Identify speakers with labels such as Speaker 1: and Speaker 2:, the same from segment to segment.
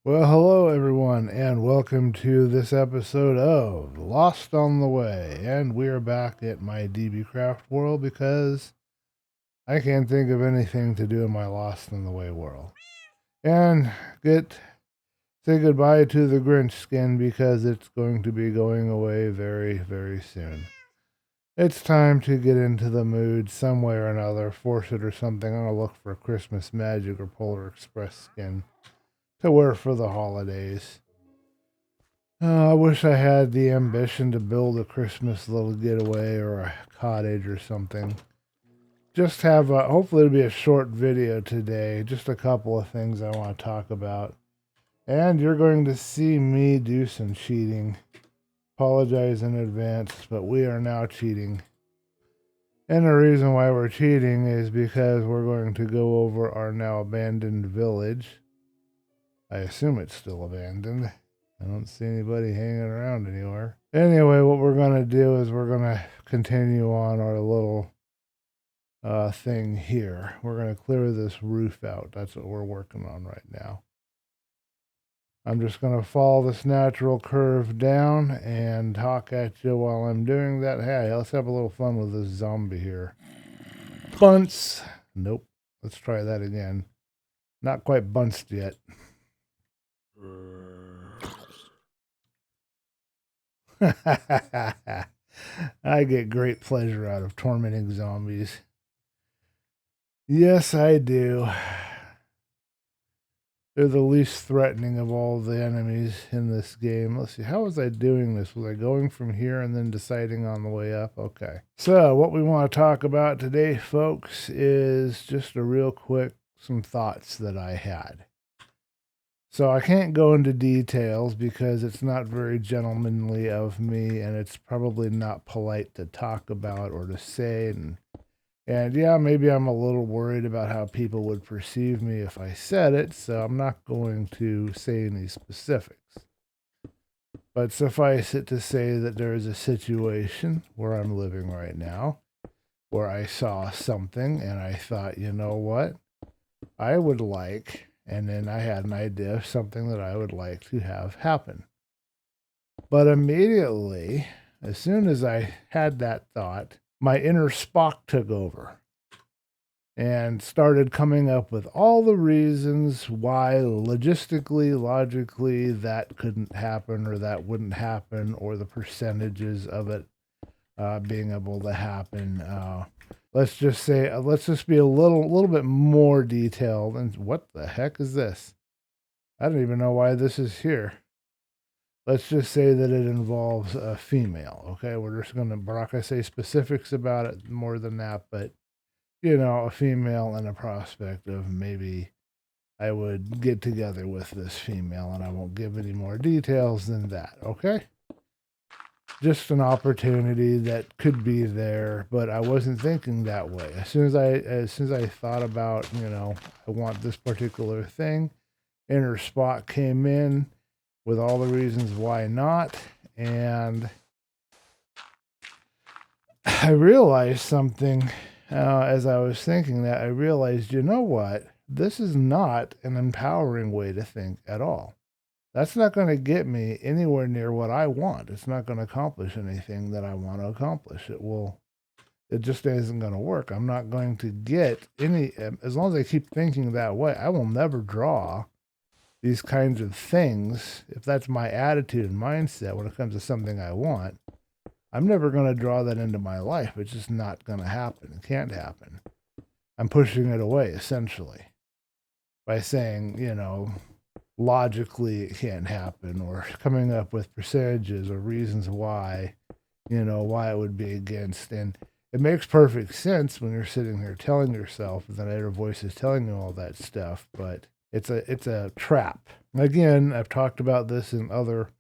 Speaker 1: Well, hello everyone, and welcome to this episode of Lost on the Way. And we're back at my DB Craft world because I can't think of anything to do in my Lost on the Way world. And say goodbye to the Grinch skin because it's going to be going away very, very soon. It's time to get into the mood some way or another, force it or something. I'm gonna look for Christmas Magic or Polar Express skin to wear for the holidays. I wish I had the ambition to build a Christmas little getaway or a cottage or something. Just hopefully it'll be a short video today. Just a couple of things I want to talk about. And you're going to see me do some cheating. Apologize in advance, but we are now cheating. And the reason why we're cheating is because we're going to go over our now abandoned village. I assume it's still abandoned. I don't see anybody hanging around anywhere. Anyway, what we're going to do is we're going to continue on our little thing here. We're going to clear this roof out. That's what we're working on right now. I'm just going to follow this natural curve down and talk at you while I'm doing that. Hey, let's have a little fun with this zombie here. Bunce. Nope. Let's try that again. Not quite bunced yet. I get great pleasure out of tormenting zombies. Yes, I do. They're the least threatening of all the enemies in this game. Let's see, how was I doing this? Was I going from here and then deciding on the way up? Okay. So what we want to talk about today, folks, is just a real quick, some thoughts that I had. So I can't go into details because it's not very gentlemanly of me, and it's probably not polite to talk about or to say. And yeah, maybe I'm a little worried about how people would perceive me if I said it, so I'm not going to say any specifics. But suffice it to say that there is a situation where I'm living right now where I saw something and I thought, you know what? I would like, and then I had an idea of something that I would like to have happen. But immediately, as soon as I had that thought, my inner Spock took over and started coming up with all the reasons why logistically, logically, that couldn't happen or that wouldn't happen, or the percentages of it being able to happen. Let's just be a little bit more detailed. And what the heck is this? I don't even know why this is here. Let's just say that it involves a female. Okay, we're just going to, we're not going to say specifics about it more than that, but a female and a prospect of maybe I would get together with this female, and I won't give any more details than that. Okay. Just an opportunity that could be there, but I wasn't thinking that way. As soon as I thought about, I want this particular thing, inner Spot came in with all the reasons why not, and I realized something as I was thinking that. I realized, you know what? This is not an empowering way to think at all. That's not going to get me anywhere near what I want. It's not going to accomplish anything that I want to accomplish. It just isn't going to work. I'm not going to get any, as long as I keep thinking that way, I will never draw these kinds of things. If that's my attitude and mindset when it comes to something I want, I'm never going to draw that into my life. It's just not going to happen. It can't happen. I'm pushing it away, essentially, by saying, logically it can't happen, or coming up with percentages or reasons why it would be against. And it makes perfect sense when you're sitting here telling yourself that inner voice is telling you all that stuff, but it's a trap. Again, I've talked about this in other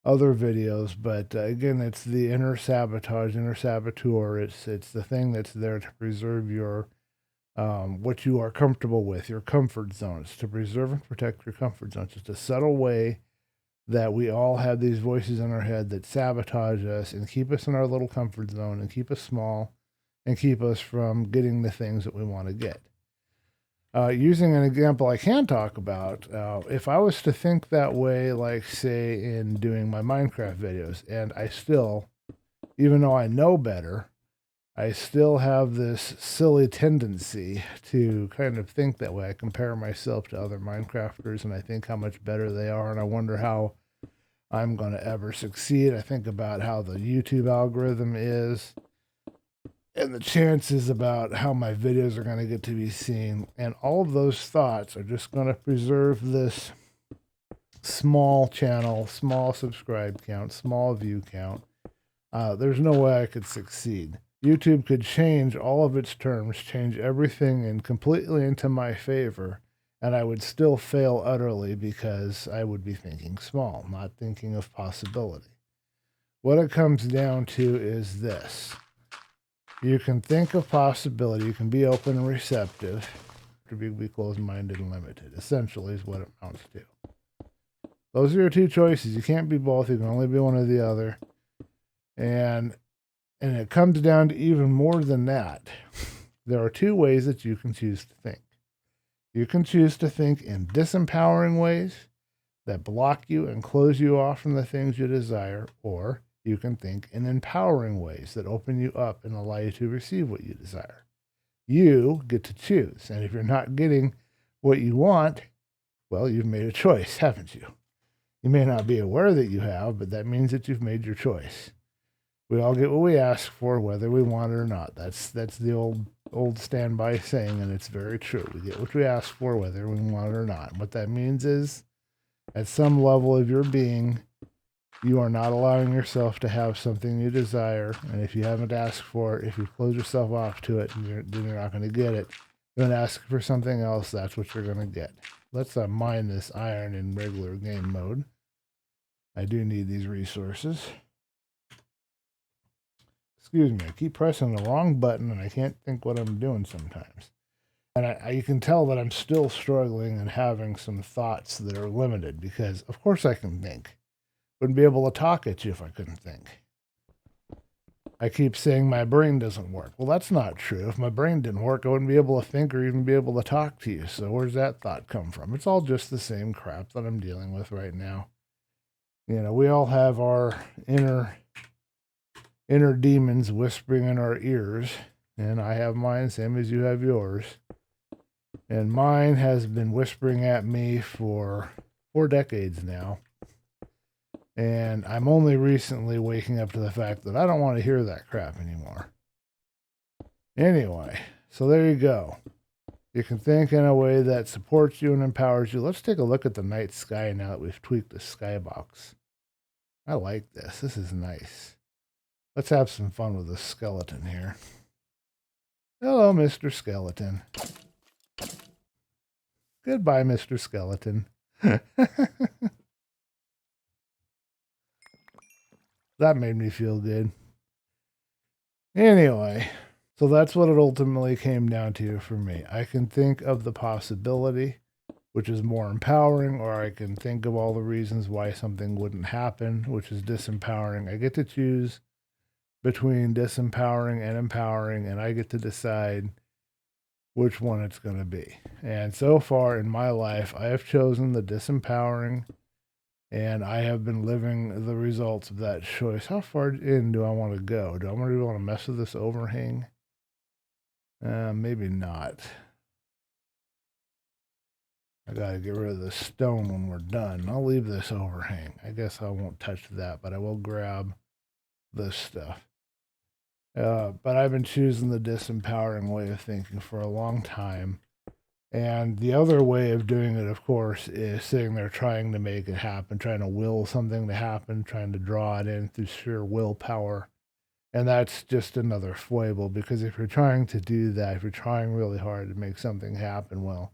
Speaker 1: videos, but again, it's the inner sabotage, inner saboteur. It's the thing that's there to preserve your what you are comfortable with, your comfort zones, to preserve and protect your comfort zones. It's a subtle way that we all have these voices in our head that sabotage us and keep us in our little comfort zone and keep us small and keep us from getting the things that we want to get. Using an example I can talk about, if I was to think that way, like say in doing my Minecraft videos, and I still, even though I know better, I still have this silly tendency to kind of think that way. I compare myself to other Minecrafters and I think how much better they are, and I wonder how I'm going to ever succeed. I think about how the YouTube algorithm is and the chances about how my videos are going to get to be seen. And all of those thoughts are just going to preserve this small channel, small subscribe count, small view count. There's no way I could succeed. YouTube could change all of its terms, change everything and completely into my favor, and I would still fail utterly because I would be thinking small, not thinking of possibility. What it comes down to is this. You can think of possibility, you can be open and receptive, to be closed-minded and limited, essentially is what it amounts to. Those are your two choices. You can't be both, you can only be one or the other. And it comes down to even more than that. There are two ways that you can choose to think. You can choose to think in disempowering ways that block you and close you off from the things you desire, or you can think in empowering ways that open you up and allow you to receive what you desire. You get to choose. And if you're not getting what you want, well, you've made a choice, haven't you? You may not be aware that you have, but that means that you've made your choice. We all get what we ask for, whether we want it or not. That's the old standby saying, and it's very true. We get what we ask for, whether we want it or not. What that means is, at some level of your being, you are not allowing yourself to have something you desire, and if you haven't asked for it, if you close yourself off to it, then you're not going to get it. You're going to ask for something else, that's what you're going to get. Let's mine this iron in regular game mode. I do need these resources. Excuse me, I keep pressing the wrong button and I can't think what I'm doing sometimes. And you can tell that I'm still struggling and having some thoughts that are limited because, of course, I can think. Wouldn't be able to talk at you if I couldn't think. I keep saying my brain doesn't work. Well, that's not true. If my brain didn't work, I wouldn't be able to think or even be able to talk to you. So where's that thought come from? It's all just the same crap that I'm dealing with right now. You know, we all have our inner demons whispering in our ears, and I have mine, same as you have yours. And mine has been whispering at me for 4 decades now. And I'm only recently waking up to the fact that I don't want to hear that crap anymore. Anyway, so there you go. You can think in a way that supports you and empowers you. Let's take a look at the night sky now that we've tweaked the skybox. I like this. This is nice. Let's have some fun with this skeleton here. Hello, Mr. Skeleton. Goodbye, Mr. Skeleton. That made me feel good. Anyway, so that's what it ultimately came down to for me. I can think of the possibility, which is more empowering, or I can think of all the reasons why something wouldn't happen, which is disempowering. I get to choose between disempowering and empowering, and I get to decide which one it's going to be. And so far in my life, I have chosen the disempowering, and I have been living the results of that choice. How far in do I want to go? Do I really want to mess with this overhang? Maybe not. I got to get rid of the stone when we're done. I'll leave this overhang. I guess I won't touch that, but I will grab this stuff. But I've been choosing the disempowering way of thinking for a long time. And the other way of doing it, of course, is sitting there trying to make it happen, trying to will something to happen, trying to draw it in through sheer willpower. And that's just another foible, because if you're trying to do that, if you're trying really hard to make something happen, well,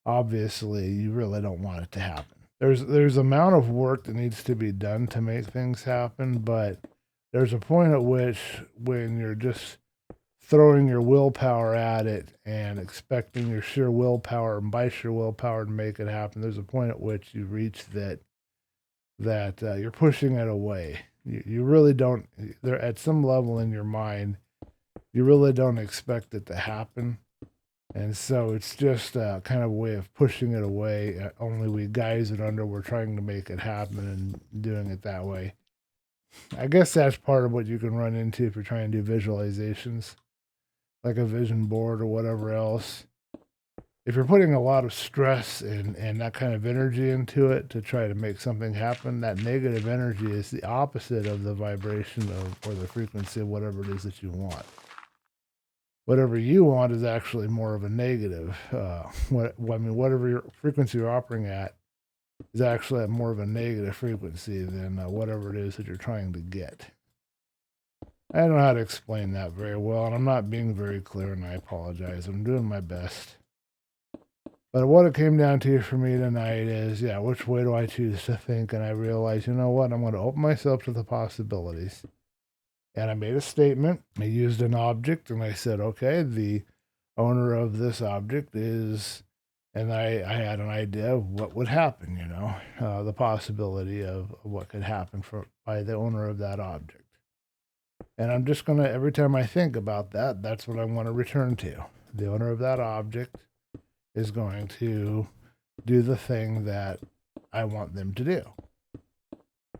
Speaker 1: obviously you really don't want it to happen. There's amount of work that needs to be done to make things happen, but there's a point at which when you're just throwing your willpower at it and expecting your sheer willpower and by sheer willpower to make it happen, there's a point at which you reach that you're pushing it away. You really don't, there at some level in your mind, you really don't expect it to happen. And so it's just kind of a way of pushing it away. Only we guys it under, we're trying to make it happen and doing it that way. I guess that's part of what you can run into if you're trying to do visualizations, like a vision board or whatever else. If you're putting a lot of stress and that kind of energy into it to try to make something happen, that negative energy is the opposite of the vibration of or the frequency of whatever it is that you want. Whatever you want is actually more of a negative. Whatever your frequency you're operating at is actually at more of a negative frequency than whatever it is that you're trying to get. I don't know how to explain that very well, and I'm not being very clear, and I apologize. I'm doing my best. But what it came down to for me tonight is, which way do I choose to think? And I realized, you know what? I'm going to open myself to the possibilities. And I made a statement. I used an object, and I said, okay, the owner of this object is, and I had an idea of what would happen, the possibility of what could happen by the owner of that object. And I'm just going to, every time I think about that, that's what I want to return to. The owner of that object is going to do the thing that I want them to do.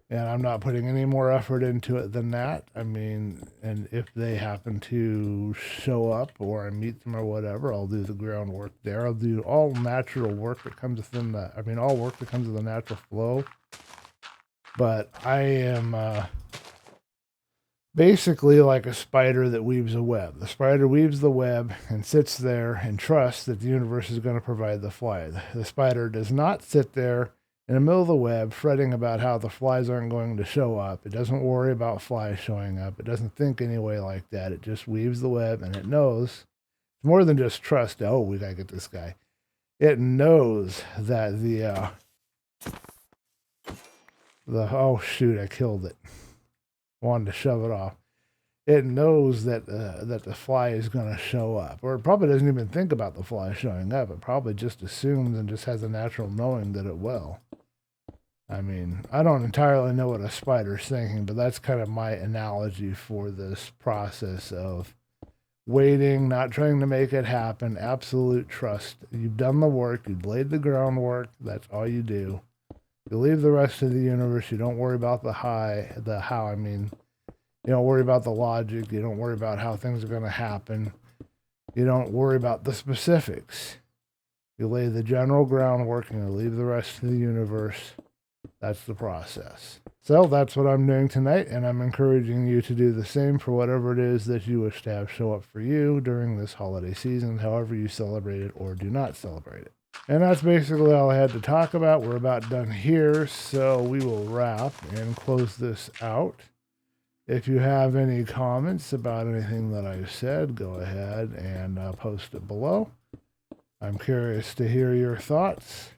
Speaker 1: And I'm not putting any more effort into it than that. I mean, and if they happen to show up or I meet them or whatever, I'll do the groundwork there. I'll do all natural work that comes within all work that comes with the natural flow. But I am basically like a spider that weaves a web. The spider weaves the web and sits there and trusts that the universe is going to provide the fly. The spider does not sit there in the middle of the web fretting about how the flies aren't going to show up. It doesn't worry about flies showing up. It doesn't think any way like that. It just weaves the web, and it knows, more than just trust, oh, we got to get this guy. It knows that oh, shoot, I killed it. Wanted to shove it off. It knows that the fly is going to show up, or it probably doesn't even think about the fly showing up. It probably just assumes and just has a natural knowing that it will. I mean, I don't entirely know what a spider's thinking, but that's kind of my analogy for this process of waiting, not trying to make it happen, absolute trust. You've done the work, you've laid the groundwork, that's all you do. You leave the rest of the universe. You don't worry about the how. I mean, you don't worry about the logic. You don't worry about how things are going to happen. You don't worry about the specifics. You lay the general groundwork and you leave the rest of the universe. That's the process. So that's what I'm doing tonight, and I'm encouraging you to do the same for whatever it is that you wish to have show up for you during this holiday season, however you celebrate it or do not celebrate it. And that's basically all I had to talk about. We're about done here, so we will wrap and close this out. If you have any comments about anything that I've said, go ahead and post it below. I'm curious to hear your thoughts.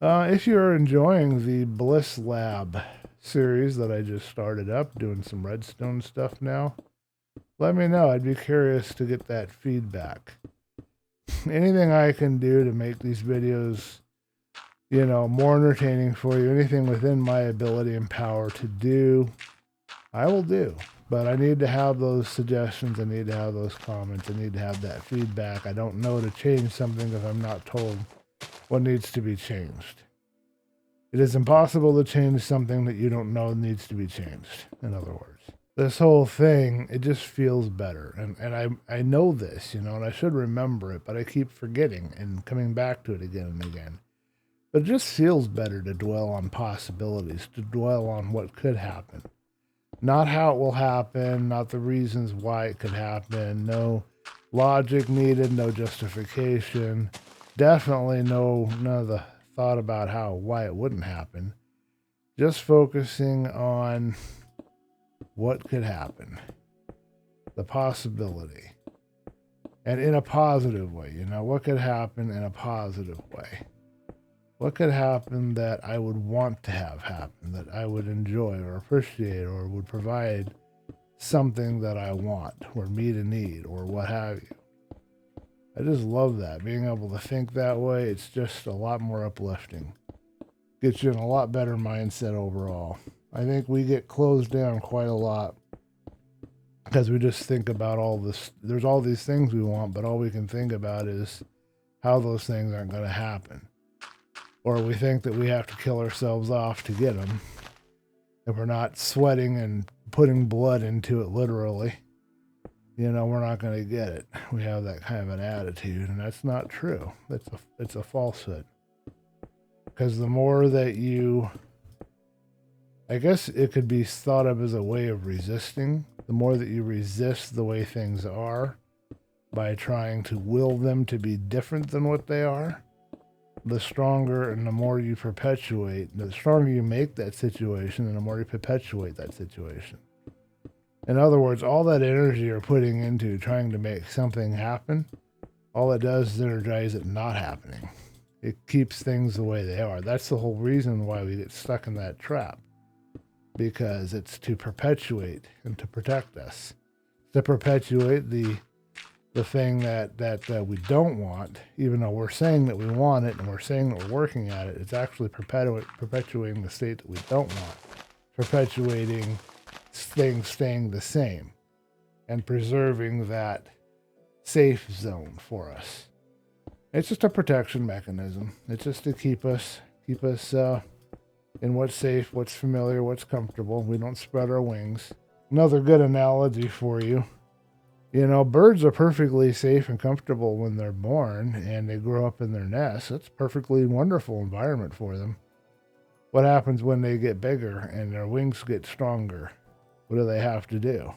Speaker 1: If you're enjoying the Bliss Lab series that I just started up, doing some redstone stuff now, let me know. I'd be curious to get that feedback. Anything I can do to make these videos, more entertaining for you, anything within my ability and power to do, I will do. But I need to have those suggestions. I need to have those comments. I need to have that feedback. I don't know to change something if I'm not told what needs to be changed. It is impossible to change something that you don't know needs to be changed, in other words. This whole thing, it just feels better. And I know this, and I should remember it, but I keep forgetting and coming back to it again and again. But it just feels better to dwell on possibilities, to dwell on what could happen. Not how it will happen, not the reasons why it could happen, no logic needed, no justification. Definitely none of the thought about why it wouldn't happen. Just focusing on what could happen, the possibility, and in a positive way. What could happen in a positive way? What could happen that I would want to have happen, that I would enjoy or appreciate or would provide something that I want or meet a need or what have you? I just love that. Being able to think that way, it's just a lot more uplifting. Gets you in a lot better mindset overall. I think we get closed down quite a lot Because we just think about all this. There's all these things we want, but all we can think about is how those things aren't going to happen. Or we think that we have to kill ourselves off to get them. And we're not sweating and putting blood into it literally. You know, we're not going to get it. We have that kind of an attitude, and that's not true. It's a falsehood. Because the more that you, I guess it could be thought of as a way of resisting. The more that you resist the way things are by trying to will them to be different than what they are, the stronger and the more you perpetuate, the stronger you make that situation and the more you perpetuate that situation. In other words, all that energy you're putting into trying to make something happen, all it does is energize it not happening. It keeps things the way they are. That's the whole reason why we get stuck in that trap. Because it's to perpetuate and to protect us. To perpetuate the thing that we don't want, even though we're saying that we want it and we're saying that we're working at it, it's actually perpetuating the state that we don't want. Perpetuating things staying the same and preserving that safe zone for us. It's just a protection mechanism. It's just to keep us in what's safe, what's familiar, what's comfortable. We don't spread our wings. Another good analogy for you. You know, birds are perfectly safe and comfortable when they're born and they grow up in their nest. It's a perfectly wonderful environment for them. What happens when they get bigger and their wings get stronger? What do they have to do?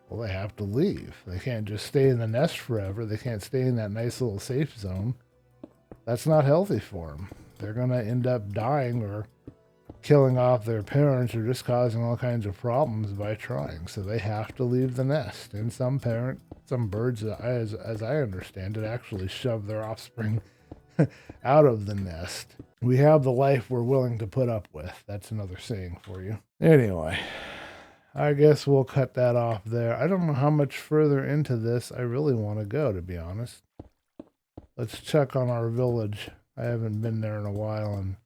Speaker 1: Well, they have to leave. They can't just stay in the nest forever. They can't stay in that nice little safe zone. That's not healthy for them. They're going to end up dying or killing off their parents or just causing all kinds of problems by trying. So they have to leave the nest. And some birds, as I understand it, actually shove their offspring out of the nest. We have the life we're willing to put up with. That's another saying for you. Anyway, I guess we'll cut that off there. I don't know how much further into this I really want to go, to be honest. Let's check on our village. I haven't been there in a while, and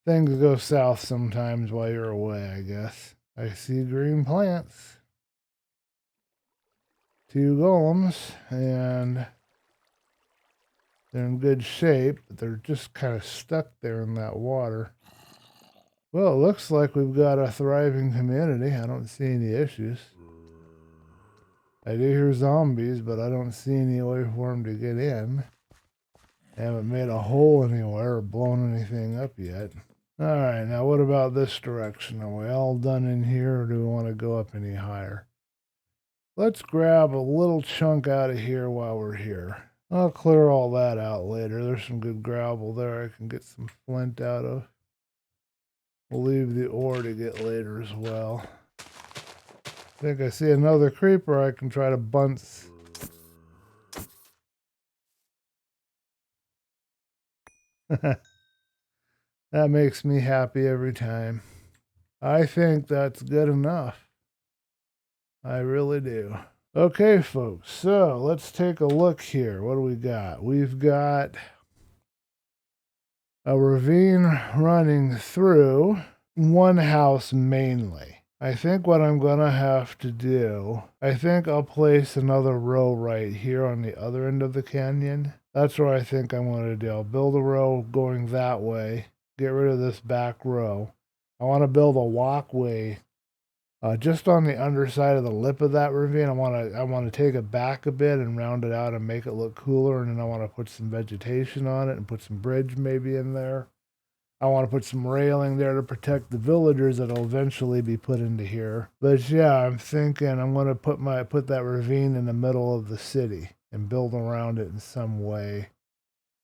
Speaker 1: things go south sometimes while you're away, I guess. I see green plants. 2 golems, and they're in good shape, but they're just kind of stuck there in that water. Well, it looks like we've got a thriving community. I don't see any issues. I do hear zombies, but I don't see any way for them to get in. Haven't made a hole anywhere or blown anything up yet. Alright, now what about this direction? Are we all done in here, or do we want to go up any higher? Let's grab a little chunk out of here while we're here. I'll clear all that out later. There's some good gravel there I can get some flint out of. We'll leave the ore to get later as well. I think I see another creeper I can try to bunce. That makes me happy every time. I think that's good enough. I really do. Okay, folks, so let's take a look here. What do we got? We've got a ravine running through one house mainly. I think what I'm going to have to do, I think I'll place another row right here on the other end of the canyon. That's what I think I'm going to do. I'll build a row going that way, get rid of this back row. I want to build a walkway just on the underside of the lip of that ravine. I want to take it back a bit and round it out and make it look cooler, and then I want to put some vegetation on it and put some bridge maybe in there. I want to put some railing there to protect the villagers that'll eventually be put into here. But yeah, I'm thinking I'm going to put that ravine in the middle of the city and build around it in some way.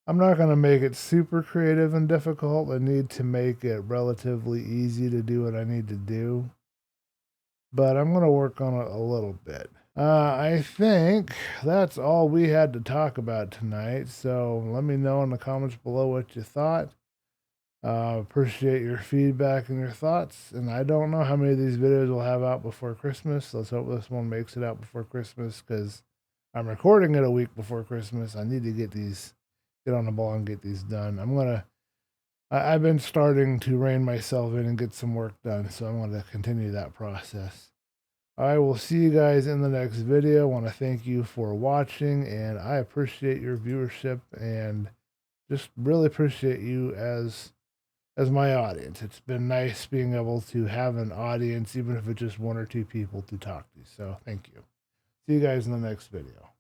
Speaker 1: I'm not going to make it super creative and difficult. I need to make it relatively easy to do what I need to do. But I'm going to work on it a little bit. I think that's all we had to talk about tonight. So let me know in the comments below what you thought. Appreciate your feedback and your thoughts. And I don't know how many of these videos we'll have out before Christmas. Let's hope this one makes it out before Christmas, because I'm recording it a week before Christmas. I need to get on the ball and get these done. I've been starting to rein myself in and get some work done, so I'm going to continue that process. I will see you guys in the next video. I want to thank you for watching, and I appreciate your viewership and just really appreciate you as my audience. It's been nice being able to have an audience, even if it's just one or two people to talk to. So thank you. See you guys in the next video.